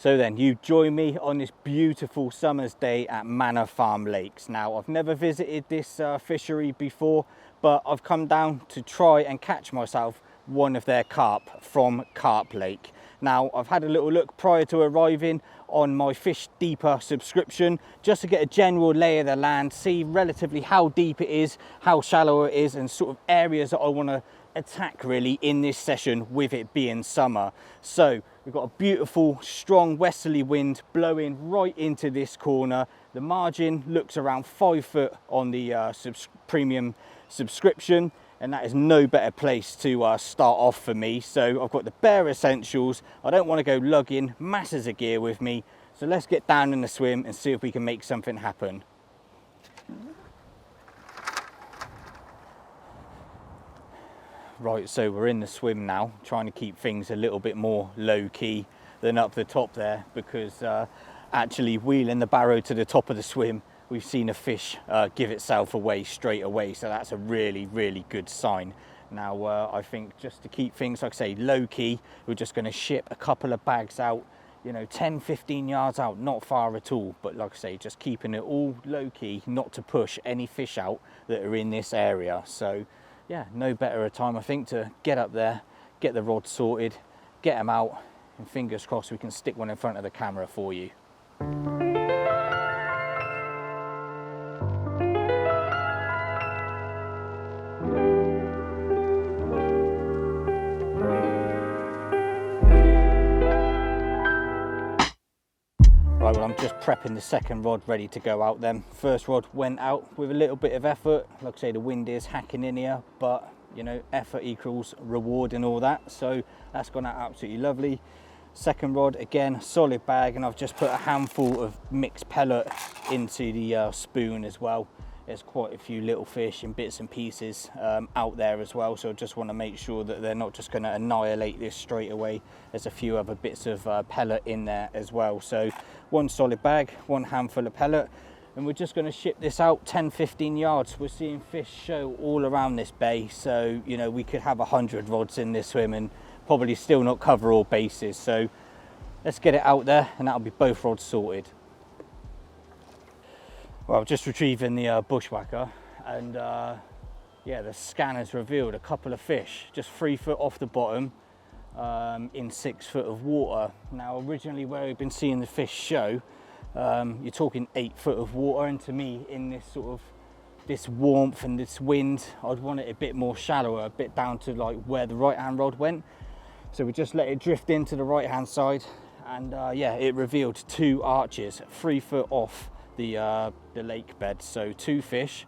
So then, you join me on this beautiful summer's day at Manor Farm Lakes. Now, I've never visited this fishery before, but I've come down to try and catch myself one of their carp from Carp Lake. Now, I've had a little look prior to arriving on my Fish Deeper subscription, just to get a general lay of the land, see relatively how deep it is, how shallow it is, and sort of areas that I want to attack really in this session, with it being summer. So we've got a beautiful strong westerly wind blowing right into this corner. The margin looks around 5 foot on the premium subscription, and that is no better place to start off for me. So I've got the bare essentials. I don't want to go lugging masses of gear with me, so let's get down in the swim and see if we can make something happen. Right, so we're in the swim now, trying to keep things a little bit more low-key than up the top there, because actually wheeling the barrow to the top of the swim, we've seen a fish give itself away straight away, so that's a really, really good sign. Now, I think just to keep things, like I say, low-key, we're just going to ship a couple of bags out, you know, 10-15 yards out, not far at all, but like I say, just keeping it all low-key, not to push any fish out that are in this area. So yeah, no better a time, I think, to get up there, get the rod sorted, get them out, and fingers crossed we can stick one in front of the camera for you. Right, well, I'm just prepping the second rod ready to go out then. First rod went out with a little bit of effort. Like I say, the wind is hacking in here, but you know, effort equals reward and all that. So that's gone out absolutely lovely. Second rod, again, solid bag, and I've just put a handful of mixed pellet into the spoon as well. There's quite a few little fish and bits and pieces out there as well, so I just want to make sure that they're not just going to annihilate this straight away. There's a few other bits of pellet in there as well. So one solid bag, one handful of pellet, and we're just going to ship this out 10-15 yards. We're seeing fish show all around this bay, so you know, we could have 100 rods in this swim and probably still not cover all bases. So let's get it out there, and that'll be both rods sorted. Well, I'm just retrieving the bushwhacker, and yeah, the scanner's revealed a couple of fish just 3 foot off the bottom in 6 foot of water. Now, originally where we've been seeing the fish show, you're talking 8 foot of water, and to me, in this sort of this warmth and this wind, I'd want it a bit more shallower, a bit down to like where the right hand rod went. So we just let it drift into the right hand side, and yeah, it revealed 2 arches 3 foot off the lake bed. So 2 fish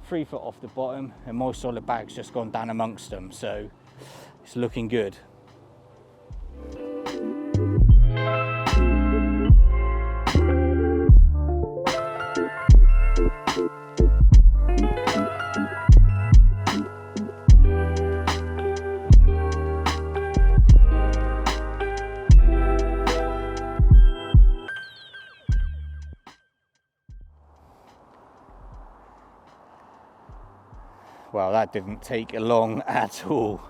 3 foot off the bottom, and my solid bag's just gone down amongst them, so it's looking good. Well, that didn't take long at all.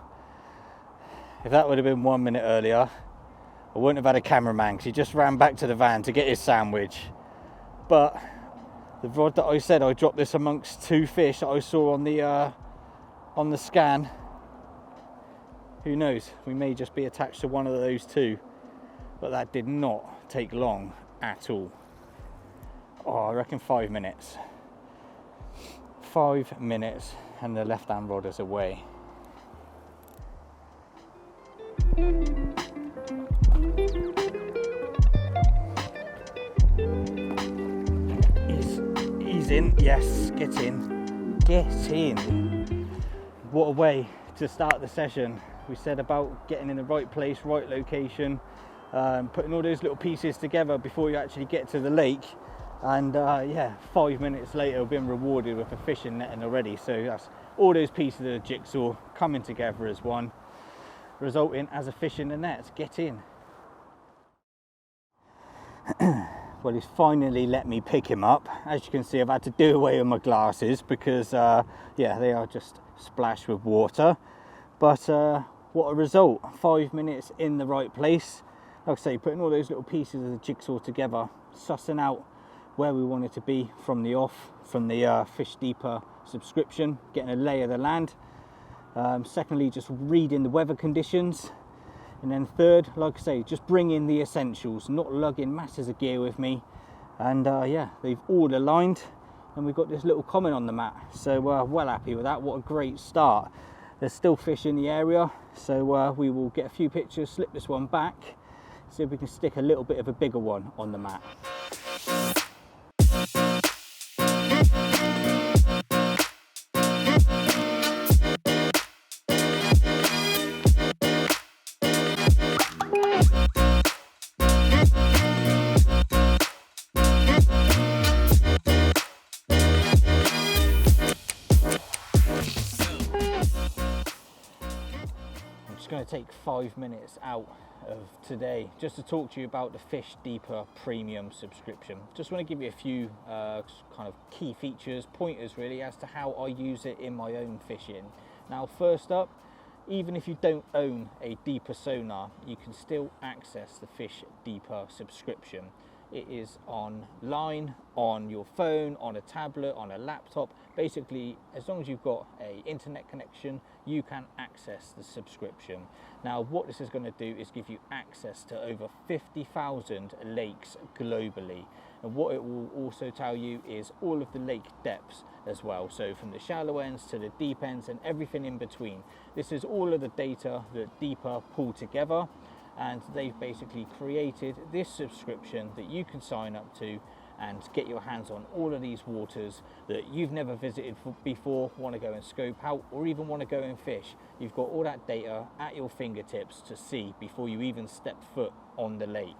If that would have been 1 minute earlier, I wouldn't have had a cameraman, because he just ran back to the van to get his sandwich. But the rod that I said I dropped this amongst 2 fish that I saw on the scan, who knows, we may just be attached to one of those 2. But that did not take long at all. Oh, I reckon 5 minutes. 5 minutes. And the left hand rod is away. He's in, yes, get in. Get in. What a way to start the session. We said about getting in the right place, right location, putting all those little pieces together before you actually get to the lake. And yeah, 5 minutes later, we've been rewarded with a fishing netting already. So that's all those pieces of the jigsaw coming together as one, resulting as a fish in the net. Get in. Well, he's finally let me pick him up. As you can see, I've had to do away with my glasses because yeah, they are just splashed with water. But what a result. 5 minutes in the right place. like I say, putting all those little pieces of the jigsaw together, sussing out where we want it to be from the off, from the Fish Deeper subscription, getting a lay of the land. Secondly, just reading the weather conditions. And then third, like I say, just bring in the essentials, not lugging masses of gear with me. And yeah, they've all aligned, and we've got this little comment on the mat. So well happy with that. What a great start. There's still fish in the area, so we will get a few pictures, slip this one back, see if we can stick a little bit of a bigger one on the mat. Going to take 5 minutes out of today just to talk to you about the Fish Deeper premium subscription. Just want to give you a few kind of key features, pointers really, as to how I use it in my own fishing. Now, first up, even if you don't own a Deeper sonar, you can still access the Fish Deeper subscription. It is online, on your phone, on a tablet, on a laptop. Basically, as long as you've got an internet connection, you can access the subscription. Now, what this is going to do is give you access to over 50,000 lakes globally. And what it will also tell you is all of the lake depths as well. So from the shallow ends to the deep ends and everything in between. This is all of the data that Deeper pull together. And they've basically created this subscription that you can sign up to and get your hands on all of these waters that you've never visited before, want to go and scope out, or even want to go and fish. You've got all that data at your fingertips to see before you even step foot on the lake.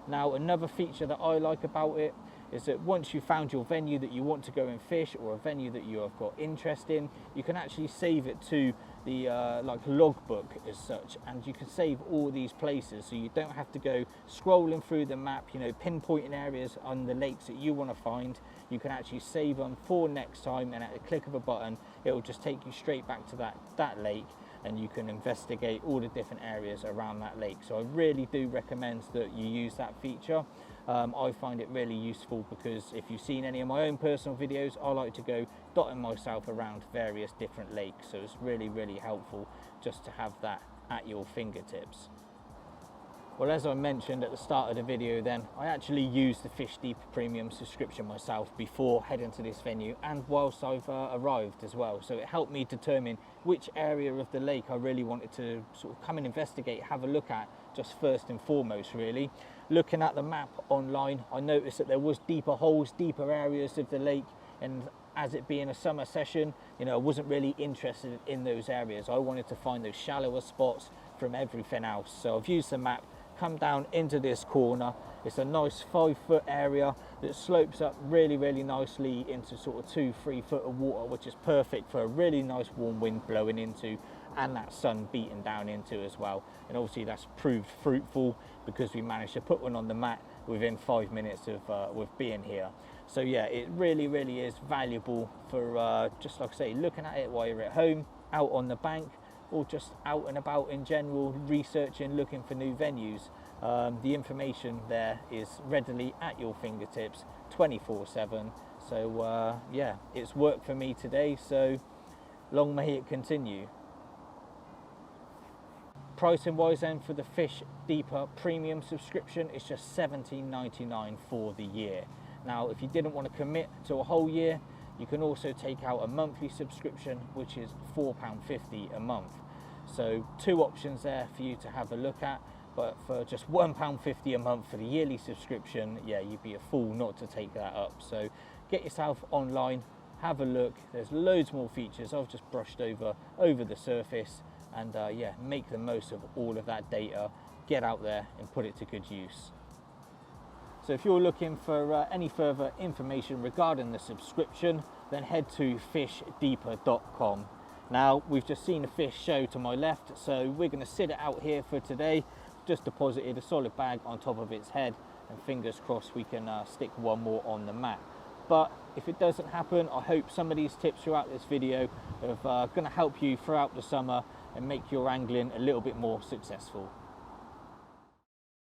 Now, another feature that I like about it is that once you've found your venue that you want to go and fish, or a venue that you have got interest in, you can actually save it to the like logbook as such, and you can save all these places, so you don't have to go scrolling through the map, you know, pinpointing areas on the lakes that you want to find. You can actually save them for next time, and at the click of a button it will just take you straight back to that lake, and you can investigate all the different areas around that lake. So I really do recommend that you use that feature. I find it really useful because if you've seen any of my own personal videos, I like to go dotting myself around various different lakes, so it's really, really helpful just to have that at your fingertips. Well, as I mentioned at the start of the video then, I actually used the Fish Deeper Premium subscription myself before heading to this venue, and whilst I've arrived as well. So it helped me determine which area of the lake I really wanted to sort of come and investigate, have a look at, just first and foremost really. Looking at the map online, I noticed that there was deeper holes, deeper areas of the lake, and as it being a summer session, you know, I wasn't really interested in those areas. I wanted to find those shallower spots from everything else. So I've used the map, come down into this corner. It's a nice 5-foot area that slopes up really, really nicely into sort of 2-3 foot of water, which is perfect for a really nice warm wind blowing into, and that sun beating down into as well. And obviously that's proved fruitful because we managed to put one on the mat within 5 minutes of with being here. So yeah, it really, really is valuable for just like I say, looking at it while you're at home, out on the bank, or just out and about in general, researching, looking for new venues. The information there is readily at your fingertips 24/7. So yeah, it's worked for me today, so long may it continue. Pricing wise then, for the Fish Deeper Premium subscription, it's just $17.99 for the year. Now, if you didn't want to commit to a whole year, you can also take out a monthly subscription, which is £4.50 a month. So 2 options there for you to have a look at, but for just £1.50 a month for the yearly subscription, yeah, you'd be a fool not to take that up. So get yourself online, have a look. There's loads more features. I've just brushed over the surface, and yeah, make the most of all of that data, get out there and put it to good use. So if you're looking for any further information regarding the subscription, then head to fishdeeper.com. Now, we've just seen a fish show to my left, so we're going to sit it out here for today. Just deposited a solid bag on top of its head, and fingers crossed we can stick one more on the mat. But if it doesn't happen, I hope some of these tips throughout this video are going to help you throughout the summer and make your angling a little bit more successful.